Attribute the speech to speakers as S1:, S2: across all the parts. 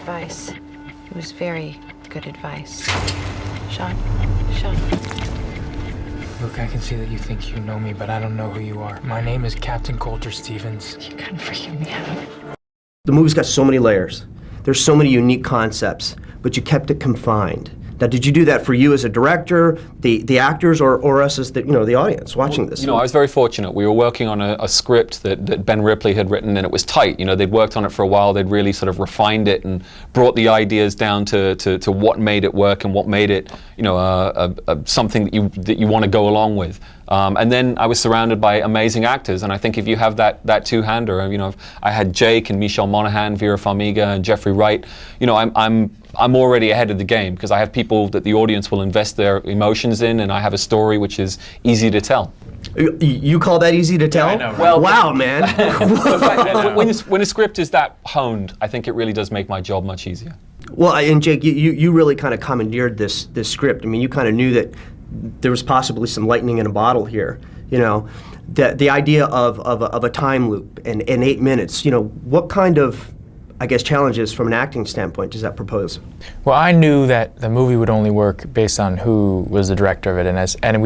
S1: advice. It was very good advice. Sean?
S2: Look, I can see that you think you know me, but I don't know who you are. My name is Captain Coulter Stevens.
S1: You couldn't freaking me out.
S3: The movie's got so many layers. There's so many unique concepts, but you kept it confined. Now, did you do that for you as a director, the actors, or us as the audience watching this?
S4: You know, I was very fortunate. We were working on a script that Ben Ripley had written, and it was tight. You know, they'd worked on it for a while. They'd really sort of refined it and brought the ideas down to what made it work and what made it, you know, something that you want to go along with. And then I was surrounded by amazing actors, and I think if you have that two-hander, you know, I had Jake and Michelle Monaghan, Vera Farmiga, and Jeffrey Wright. You know, I'm already ahead of the game because I have people that the audience will invest their emotions in, and I have a story which is easy to tell.
S3: You call that easy to tell?
S2: Yeah, I know, right?
S3: Well, wow, man.
S4: when a script is that honed, I think it really does make my job much easier.
S3: Well, and Jake, you really kind of commandeered this script. I mean, you kind of knew that there was possibly some lightning in a bottle here. You know, the idea of a time loop and 8 minutes. You know, what kind of, I guess, challenges from an acting standpoint does that propose?
S2: Well, I knew that the movie would only work based on who was the director of it, and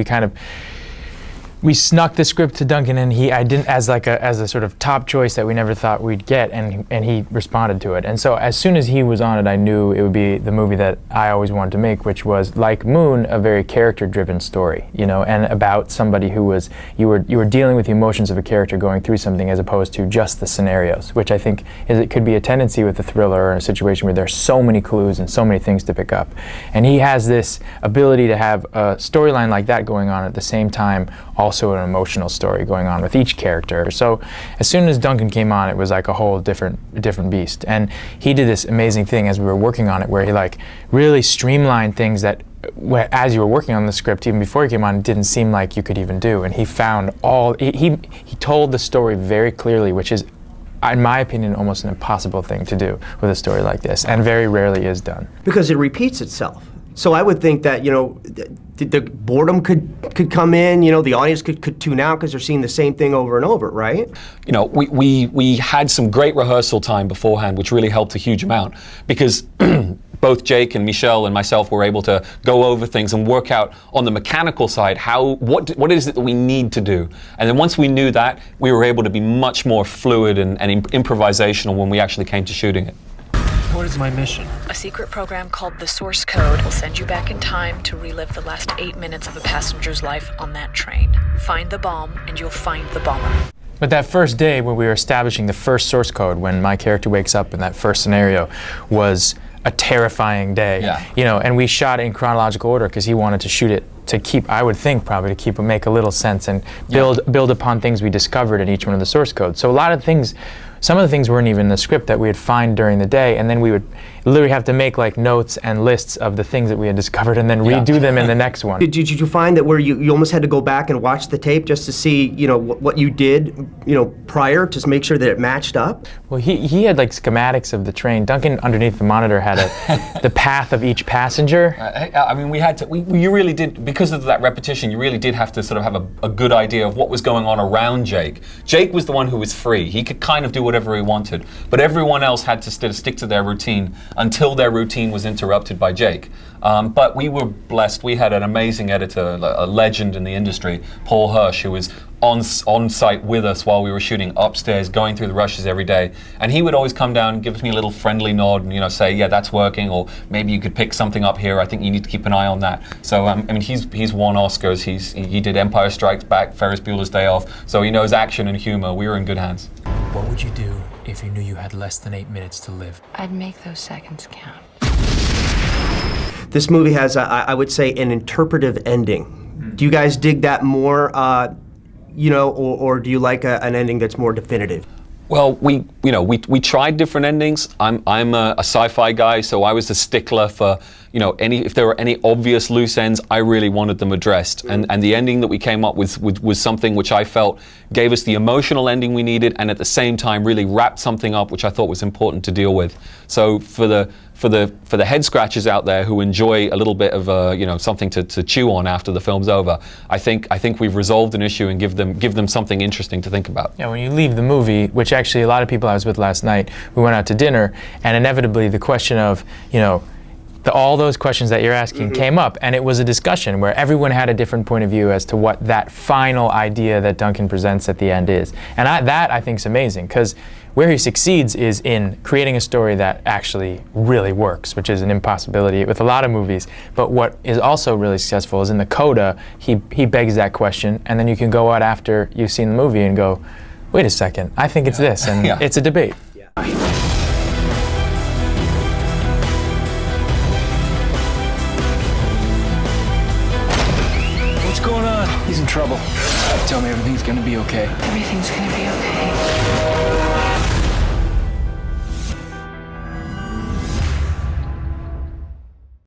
S2: we snuck the script to Duncan, and I didn't as a sort of top choice that we never thought we'd get, and he responded to it. And so as soon as he was on it, I knew it would be the movie that I always wanted to make, which was, like Moon, a very character-driven story, you know, and about somebody who was you were dealing with the emotions of a character going through something as opposed to just the scenarios, which I think it could be a tendency with a thriller or a situation where there's so many clues and so many things to pick up. And he has this ability to have a storyline like that going on at the same time, also an emotional story going on with each character. So as soon as Duncan came on, it was like a whole different beast. And he did this amazing thing as we were working on it, where he like really streamlined things that as you were working on the script, even before he came on, it didn't seem like you could even do. And he found he told the story very clearly, which is, in my opinion, almost an impossible thing to do with a story like this, and very rarely is done.
S3: Because it repeats itself. So I would think that, you know, the boredom could come in, you know, the audience could tune out because they're seeing the same thing over and over, right?
S4: You know, we had some great rehearsal time beforehand, which really helped a huge amount, because both Jake and Michelle and myself were able to go over things and work out on the mechanical side what is it that we need to do. And then once we knew that, we were able to be much more fluid and improvisational when we actually came to shooting it.
S2: What is my mission?
S1: A secret program called The Source Code will send you back in time to relive the last 8 minutes of a passenger's life on that train. Find the bomb, and you'll find the bomber.
S2: But that first day when we were establishing the first source code, when my character wakes up in that first scenario, was a terrifying day.
S4: Yeah.
S2: You know, and we shot it in chronological order because he wanted to shoot it to keep, I would think probably, to make a little sense and build upon things we discovered in each one of the source codes. So a lot of things, some of the things weren't even in the script that we would find during the day, and then we would literally have to make like notes and lists of the things that we had discovered and then redo them in the next one.
S3: Did you find that where you almost had to go back and watch the tape just to see, you know, what you did, you know, prior, to make sure that it matched up?
S2: Well, he had like schematics of the train. Duncan, underneath the monitor, had the path of each passenger.
S4: I mean, you really did, because of that repetition, you really did have to sort of have a good idea of what was going on around Jake. Jake was the one who was free. He could kind of do whatever he wanted, but everyone else had to stick to their routine until their routine was interrupted by Jake. But we were blessed. We had an amazing editor, a legend in the industry, Paul Hirsch, who was on site with us while we were shooting upstairs, going through the rushes every day. And he would always come down and give me a little friendly nod and, you know, say, yeah, that's working, or maybe you could pick something up here. I think you need to keep an eye on that. So, I mean, he's won Oscars. He did Empire Strikes Back, Ferris Bueller's Day Off. So he knows action and humor. We were in good hands.
S2: What would you do if you knew you had less than 8 minutes to live?
S1: I'd make those seconds count.
S3: This movie has, I would say, an interpretive ending. Do you guys dig that more, you know, or do you like an ending that's more definitive?
S4: Well, we tried different endings. I'm a sci-fi guy, so I was a stickler for, you know, if there were any obvious loose ends, I really wanted them addressed. And the ending that we came up with was something which I felt gave us the emotional ending we needed, and at the same time really wrapped something up which I thought was important to deal with. So for for the head scratchers out there who enjoy a little bit of something to chew on after the film's over, I think we've resolved an issue and give them something interesting to think about.
S2: Yeah, when you leave the movie, which actually a lot of people I was with last night, we went out to dinner, and inevitably the question of, all those questions that you're asking came up, and it was a discussion where everyone had a different point of view as to what that final idea that Duncan presents at the end is. And that I think is amazing, because where he succeeds is in creating a story that actually really works, which is an impossibility with a lot of movies. But what is also really successful is in the coda, he begs that question, and then you can go out after you've seen the movie and go, wait a second, I think it's this, and it's a debate.
S5: What's going on? He's in trouble. Tell me everything's gonna be okay.
S6: Everything's gonna be okay.